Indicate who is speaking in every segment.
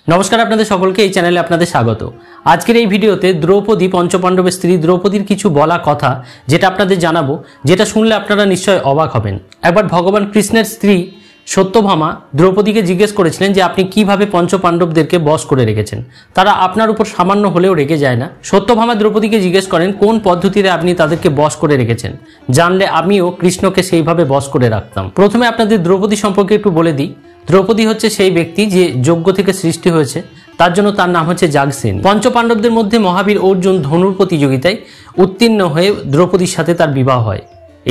Speaker 1: নমস্কার আপনাদের সকলকে এই চ্যানেলে আপনাদের স্বাগত। আজকের এই ভিডিওতে দ্রৌপদী পঞ্চপাণ্ডবের স্ত্রী দ্রৌপদীর কিছু বলা কথা যেটা আপনাদের জানাবো, যেটা শুনলে আপনারা নিশ্চয় অবাক হবেন। একবার ভগবান কৃষ্ণের স্ত্রী সত্যভামা দ্রৌপদীকে জিজ্ঞেস করেছিলেন যে আপনি কিভাবে পঞ্চপাণ্ডবদেরকে বশ করে রেখেছেন, তারা আপনার উপর সামান্য হলেও রেগে যায় না। সত্যভামা দ্রৌপদীকে জিজ্ঞেস করেন কোন পদ্ধতিতে আপনি তাদেরকে বশ করে রেখেছেন, জানলে আমিও কৃষ্ণকে সেইভাবে বশ করে রাখতাম। প্রথমে আপনাদের দ্রৌপদী সম্পর্কে একটু বলে দিই। দ্রৌপদী হচ্ছে সেই ব্যক্তি যে যজ্ঞ থেকে সৃষ্টি হয়েছে, তার জন্য তার নাম হচ্ছে যাগসেনী। পঞ্চপাণ্ডবদের মধ্যে মহাবীর অর্জুন ধনুর প্রতিযোগিতায় উত্তীর্ণ হয়ে দ্রৌপদীর সাথে তার বিবাহ হয়।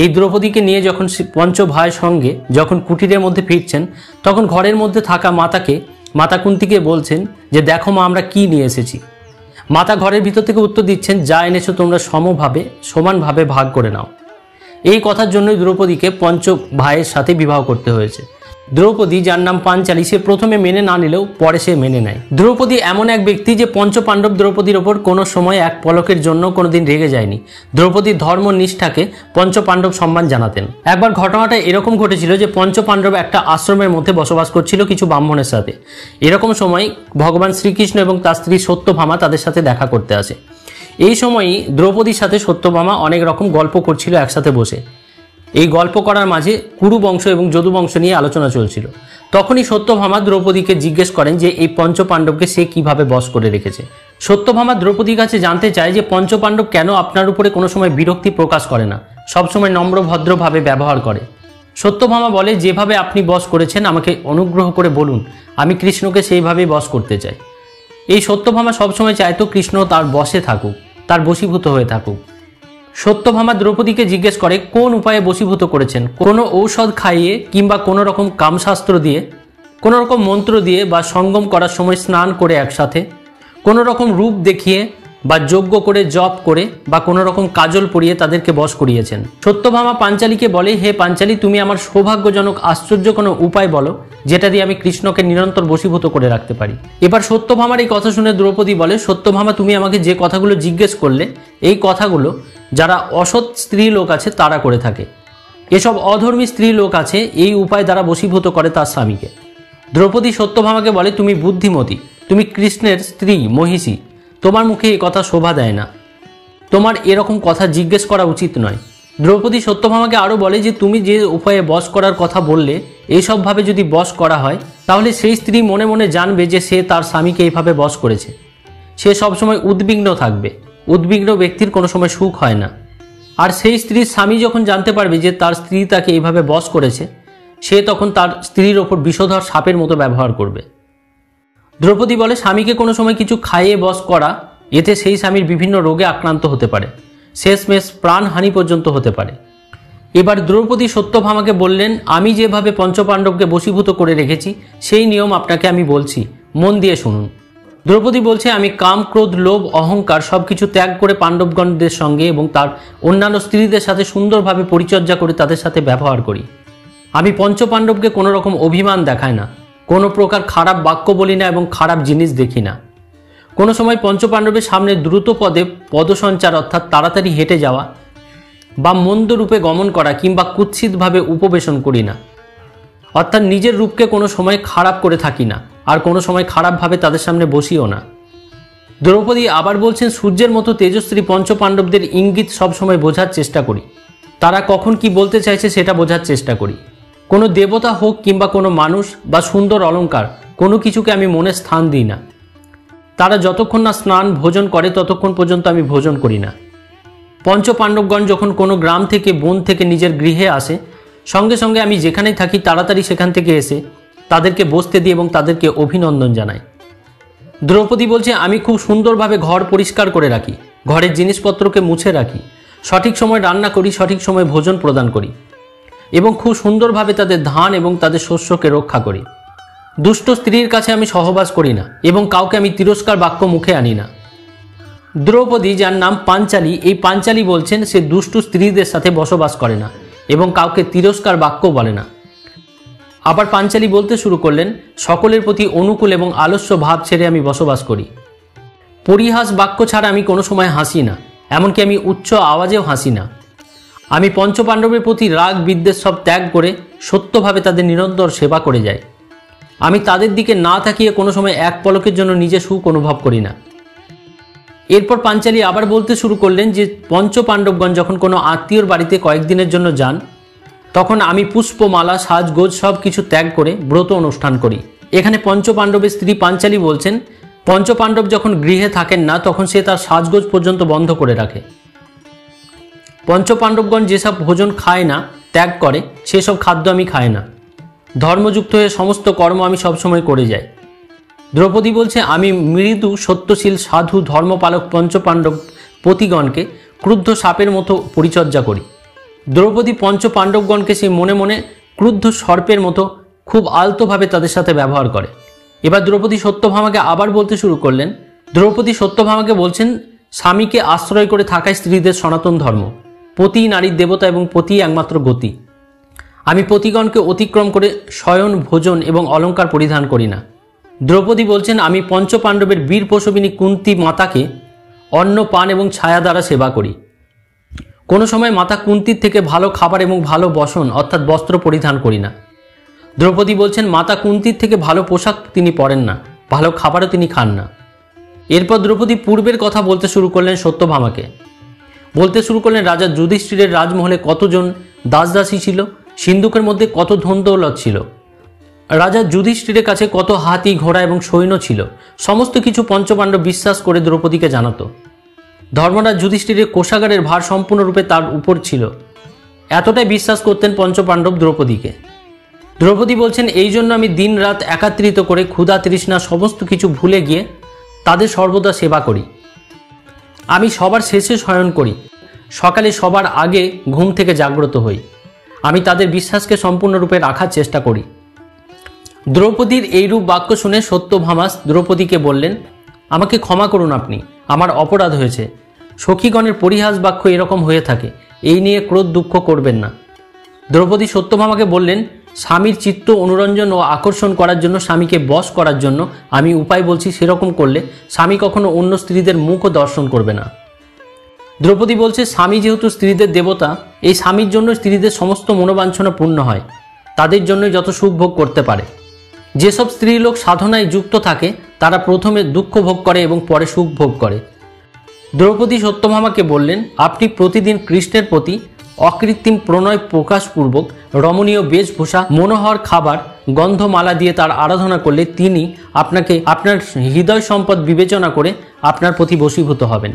Speaker 1: এই দ্রৌপদীকে নিয়ে যখন পঞ্চভাইয়ের সঙ্গে যখন কুটিরের মধ্যে ফিরছেন, তখন ঘরের মধ্যে থাকা মাতা কুন্তিকে বলছেন যে দেখো মা, আমরা কি নিয়ে এসেছি। মাতা ঘরের ভিতর থেকে উত্তর দিচ্ছেন, যা এনেছো তোমরা সমানভাবে ভাগ করে নাও। এই কথার জন্যই দ্রৌপদীকে পঞ্চ ভাইয়ের সাথে বিবাহ করতে হয়েছে। দ্রৌপদী, যার নাম পাঞ্চালী, সে প্রথমে মেনে না নিলেও পরে সে মেনে নেয়। দ্রৌপদী এমন এক ব্যক্তি যে পঞ্চপাণ্ডব দ্রৌপদীর ওপর কোনো সময় এক পলকের জন্য কোনোদিন রেগে যায়নি। দ্রৌপদীর ধর্ম নিষ্ঠাকে পঞ্চপাণ্ডব সম্মান জানাতেন। একবার ঘটনাটা এরকম ঘটেছিল যে পঞ্চপাণ্ডব একটা আশ্রমের মধ্যে বসবাস করছিল কিছু ব্রাহ্মণের সাথে। এরকম সময় ভগবান শ্রীকৃষ্ণ এবং তার স্ত্রী সত্যভামা তাদের সাথে দেখা করতে আসে। এই সময়ই দ্রৌপদীর সাথে সত্যভামা অনেক রকম গল্প করছিল একসাথে বসে। এই গল্প করার মাঝে কুরু বংশ এবং যদু বংশ নিয়ে আলোচনা চলছিল। তখনই সত্যভামা দ্রৌপদীকে জিজ্ঞেস করেন যে এই পঞ্চপাণ্ডবকে সে কিভাবে বশ করে রেখেছে। সত্যভামা দ্রৌপদীর কাছে জানতে চায় যে পঞ্চপাণ্ডব কেন আপনার উপরে কোনো সময় বিরক্তি প্রকাশ করে না, সবসময় নম্র ভদ্রভাবে ব্যবহার করে। সত্যভামা বলে, যেভাবে আপনি বশ করেছেন আমাকে অনুগ্রহ করে বলুন, আমি কৃষ্ণকে সেইভাবেই বশ করতে চাই। এই সত্যভামা সবসময় চাইতো কৃষ্ণ তার বশে থাকুক, তার বশীভূত হয়ে থাকুক। সত্যভামা দ্রৌপদীকে জিজ্ঞেস করে কোন উপায়ে বশীভূত করেছেন, কোনো ঔষধ খাইয়ে কিংবা কোনো রকম কামশাস্ত্র দিয়ে, কোনো রকম মন্ত্র দিয়ে, বা সঙ্গম করার সময় স্নান করে একসাথে, কোনো রকম রূপ দেখিয়ে বা যজ্ঞ করে জপ করে বা কোনো রকম কাজল পরিয়ে তাদেরকে বশ করিয়েছেন। সত্যভামা পাঞ্চালীকে বলে, হে পাঞ্চালী, তুমি আমার সৌভাগ্যজনক আশ্চর্য কোনো উপায় বলো যেটা দিয়ে আমি কৃষ্ণকে নিরন্তর বশীভূত করে রাখতে পারি। এবার সত্যভামার এই কথা শুনে দ্রৌপদী বলে, সত্যভামা, তুমি আমাকে যে কথাগুলো জিজ্ঞেস করলে, এই কথাগুলো যারা অসৎ স্ত্রী লোক আছে তারা করে থাকে। এসব অধর্মী স্ত্রী লোক আছে এই উপায় দ্বারা বশীভূত করে তার স্বামীকে। দ্রৌপদী সত্যভামাকে বলে, তুমি বুদ্ধিমতী, তুমি কৃষ্ণের স্ত্রী মহিষী, তোমার মুখে এই কথা শোভা দেয় না, তোমার এরকম কথা জিজ্ঞেস করা উচিত নয়। দ্রৌপদী সত্যভামাকে আরও বলে যে তুমি যে উপায়ে বশ করার কথা বললে, এইসবভাবে যদি বশ করা হয় তাহলে সেই স্ত্রী মনে মনে জানবে যে সে তার স্বামীকে এইভাবে বশ করেছে। সে সবসময় উদ্বিগ্ন থাকবে। উদ্বিগ্ন ব্যক্তির কোনো সময় সুখ হয় না। আর সেই স্ত্রীর স্বামী যখন জানতে পারবে যে তার স্ত্রী তাকে এইভাবে বশ করেছে, সে তখন তার স্ত্রীর ওপর বিষধর সাপের মতো ব্যবহার করবে। দ্রৌপদী বলে, স্বামীকে কোনো সময় কিছু খাইয়ে বশ করা, এতে সেই স্বামীর বিভিন্ন রোগে আক্রান্ত হতে পারে, শেষমেশ প্রাণহানি পর্যন্ত হতে পারে। এবার দ্রৌপদী সত্যভামাকে বললেন, আমি যেভাবে পঞ্চপাণ্ডবকে বশীভূত করে রেখেছি সেই নিয়ম আপনাকে আমি বলছি, মন দিয়ে শুনুন। দ্রৌপদী বলছে, আমি কাম, ক্রোধ, লোভ, অহংকার সবকিছু ত্যাগ করে পাণ্ডবগণদের সঙ্গে এবং তার অন্যান্য স্ত্রীদের সাথে সুন্দরভাবে পরিচর্যা করে তাদের সাথে ব্যবহার করি। আমি পঞ্চপাণ্ডবকে কোনো রকম অভিমান দেখাই না, কোনো প্রকার খারাপ বাক্য বলি না এবং খারাপ জিনিস দেখি না। কোনো সময় পঞ্চপাণ্ডবের সামনে দ্রুত পদে পদসঞ্চার অর্থাৎ তাড়াতাড়ি হেঁটে যাওয়া বা মন্দ রূপে গমন করা কিংবা কুৎসিতভাবে উপবেশন করি না, অর্থাৎ নিজের রূপকে কোনো সময় খারাপ করে থাকি না, আর কোনো সময় খারাপভাবে তাদের সামনে বসিও না। দ্রৌপদী আবার বলছেন, সূর্যের মতো তেজস্বী পঞ্চপাণ্ডবদের ইঙ্গিত সবসময় বোঝার চেষ্টা করি, তারা কখন কি বলতে চাইছে সেটা বোঝার চেষ্টা করি। কোনো দেবতা হোক কিংবা কোনো মানুষ বা সুন্দর অলঙ্কার, কোনো কিছুকে আমি মনে স্থান দিই না। তারা যতক্ষণ না স্নান ভোজন করে ততক্ষণ পর্যন্ত আমি ভোজন করি না। পঞ্চপাণ্ডবগণ যখন কোনো গ্রাম থেকে বন থেকে নিজের গৃহে আসে, সঙ্গে সঙ্গে আমি যেখানেই থাকি তাড়াতাড়ি সেখান থেকে এসে তাদেরকে বসতে দিই এবং তাদেরকে অভিনন্দন জানাই। দ্রৌপদী বলছে, আমি খুব সুন্দরভাবে ঘর পরিষ্কার করে রাখি, ঘরের জিনিসপত্রকে মুছে রাখি, সঠিক সময় রান্না করি, সঠিক সময় ভোজন প্রদান করি এবং খুব সুন্দরভাবে তাদের ধান এবং তাদের শস্যকে রক্ষা করি। দুষ্ট স্ত্রীর কাছে আমি সহবাস করি না এবং কাউকে আমি তিরস্কার বাক্য মুখে আনি না। দ্রৌপদী, যার নাম পাঞ্চালী, এই পাঞ্চালী বলছেন সে দুষ্টু স্ত্রীদের সাথে বসবাস করে না এবং কাউকে তিরস্কার বাক্য বলে না। আবার পাঞ্চালী বলতে শুরু করলেন, সকলের প্রতি অনুকূল এবং আলস্য ভাব ছেড়ে আমি বসবাস করি। পরিহাস বাক্য ছাড়া আমি কোনো সময় হাসি না, এমনকি আমি উচ্চ আওয়াজেও হাসি না। আমি পঞ্চপাণ্ডবের প্রতি রাগ বিদ্বেষ সব ত্যাগ করে সত্যভাবে তাদের নিরন্তর সেবা করে যাই। আমি তাদের দিকে না তাকিয়ে কোনো সময় এক পলকের জন্য নিজে সুখ অনুভব করি না। এরপর পাঞ্চালী আবার বলতে শুরু করলেন যে পঞ্চ পাণ্ডবগণ যখন কোনো আত্মীয়র বাড়িতে কয়েকদিনের জন্য যান, তখন আমি পুষ্পমালা সাজগোজ সব কিছু ত্যাগ করে ব্রত অনুষ্ঠান করি। এখানে পঞ্চ পাণ্ডবের স্ত্রী পাঞ্চালী বলছেন, পঞ্চ পাণ্ডব যখন গৃহে থাকেন না তখন সে তার সাজগোজ পর্যন্ত বন্ধ করে রাখে। পঞ্চ পাণ্ডবগণ যেসব ভোজন খায় না, ত্যাগ করে, সেসব খাদ্য আমি খাই না। ধর্মযুক্ত হয়ে সমস্ত কর্ম আমি সবসময় করে যাই। দ্রৌপদী বলছে, আমি মৃদু সত্যশীল সাধু ধর্মপালক পঞ্চপাণ্ডব পতিগণকে ক্রুদ্ধ সাপের মতো পরিচর্যা করি। দ্রৌপদী পঞ্চ পাণ্ডবগণকে সে মনে মনে ক্রুদ্ধ সর্পের মতো খুব আলতোভাবে তাদের সাথে ব্যবহার করে। এবার দ্রৌপদী সত্যভামাকে আবার বলতে শুরু করলেন। দ্রৌপদী সত্যভামাকে বলছেন, স্বামীকে আশ্রয় করে থাকাই স্ত্রীদের সনাতন ধর্ম। পতি নারীর দেবতা এবং পতি একমাত্র গতি। আমি পতিগণকে অতিক্রম করে শয়ন, ভোজন এবং অলঙ্কার পরিধান করি না। দ্রৌপদী বলছেন, আমি পঞ্চ পাণ্ডবের বীর প্রসবিনী কুন্তী মাতাকে অন্ন, পান এবং ছায়া দ্বারা সেবা করি। কোনো সময় মাতা কুন্তীর থেকে ভালো খাবার এবং ভালো বসন অর্থাৎ বস্ত্র পরিধান করি না। দ্রৌপদী বলছেন, মাতা কুন্তীর থেকে ভালো পোশাক তিনি পরেন না, ভালো খাবারও তিনি খান না। এরপর দ্রৌপদী পূর্বের কথা বলতে শুরু করলেন সত্যভামাকে। বলতে শুরু করলেন, রাজা যুধিষ্ঠিরের রাজমহলে কতজন দাসদাসী ছিল, সিন্ধুকের মধ্যে কত ধন দৌলত ছিল, রাজা যুধিষ্ঠিরের কাছে কত হাতি, ঘোড়া এবং সৈন্য ছিল। সমস্ত কিছু পঞ্চপাণ্ডব বিশ্বাস করে দ্রৌপদীকে জানাতো। ধর্মরাজ যুধিষ্ঠিরের কোষাগারের ভার সম্পূর্ণরূপে তার উপর ছিল। এতটাই বিশ্বাস করতেন পঞ্চপাণ্ডব দ্রৌপদীকে। দ্রৌপদী বলছেন, এই জন্য আমি দিন রাত একাত্রিত করে ক্ষুধা তৃষ্ণা সমস্ত কিছু ভুলে গিয়ে তাদের সর্বদা সেবা করি। আমি সবার শেষে শয়ন করি, সকালে সবার আগে ঘুম থেকে জাগ্রত হই। আমি তাদের বিশ্বাসকে সম্পূর্ণরূপে রাখার চেষ্টা করি। দ্রৌপদীর এইরূপ বাক্য শুনে সত্যভামা দ্রৌপদীকে বললেন, আমাকে ক্ষমা করুন, আপনি, আমার অপরাধ হয়েছে। সখীগণের পরিহাস বাক্য এরকম হয়ে থাকে, এই নিয়ে ক্রোধ দুঃখ করবেন না। দ্রৌপদী সত্যভামাকে বললেন, স্বামীর চিত্ত অনুরঞ্জন ও আকর্ষণ করার জন্য, স্বামীকে বশ করার জন্য আমি উপায় বলছি, সেরকম করলে স্বামী কখনো অন্য স্ত্রীদের মুখও দর্শন করবে না। দ্রৌপদী বলছে, স্বামী যেহেতু স্ত্রীদের দেবতা, এই স্বামীর জন্য স্ত্রীদের সমস্ত মনোবাঞ্ছনা পূর্ণ হয়, তাদের জন্যই যত সুখ ভোগ করতে পারে। যেসব স্ত্রীলোক সাধনায় যুক্ত থাকে তারা প্রথমে দুঃখ ভোগ করে এবং পরে সুখ ভোগ করে। দ্রৌপদী সত্যভামাকে বললেন, আপনি প্রতিদিন কৃষ্ণের প্রতি অকৃত্রিম প্রণয় প্রকাশপূর্বক রমণীয় বেশভূষা, মনোহর খাবার, গন্ধমালা দিয়ে তার আরাধনা করলে তিনি আপনাকে আপনার হৃদয় সম্পদ বিবেচনা করে আপনার প্রতি বশীভূত হবেন।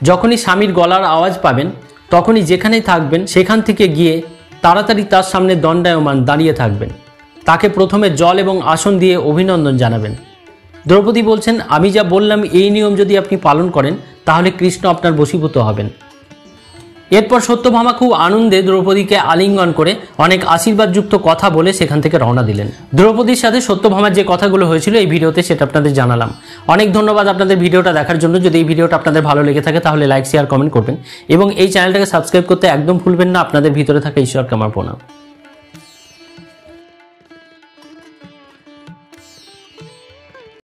Speaker 1: যখনই স্বামীর গলার আওয়াজ পাবেন, তখনই যেখানেই থাকবেন সেখান থেকে গিয়ে তাড়াতাড়ি তার সামনে দণ্ডায়মান দাঁড়িয়ে থাকবেন। তাকে প্রথমে জল এবং আসন দিয়ে অভিনন্দন জানাবেন। দ্রৌপদী বলছেন, আমি যা বললাম এই নিয়ম যদি আপনি পালন করেন তাহলে কৃষ্ণ আপনার বশীভূত হবেন। এরপর সত্যভামা খুব আনন্দে দ্রৌপদীকে আলিঙ্গন করে অনেক আশীর্বাদযুক্ত কথা বলে সেখান থেকে রওনা দিলেন। দ্রৌপদীর সাথে সত্যভামার যে কথাগুলো হয়েছিল এই ভিডিওতে সেটা আপনাদের জানালাম। অনেক ধন্যবাদ আপনাদের ভিডিওটা দেখার জন্য। যদি এই ভিডিওটা আপনাদের ভালো লেগে থাকে তাহলে লাইক, শেয়ার, কমেন্ট করবেন এবং এই চ্যানেলটাকে সাবস্ক্রাইব করতে একদম ভুলবেন না। আপনাদের ভিতরে থাকা ঈশ্বরকে আমার প্রণাম।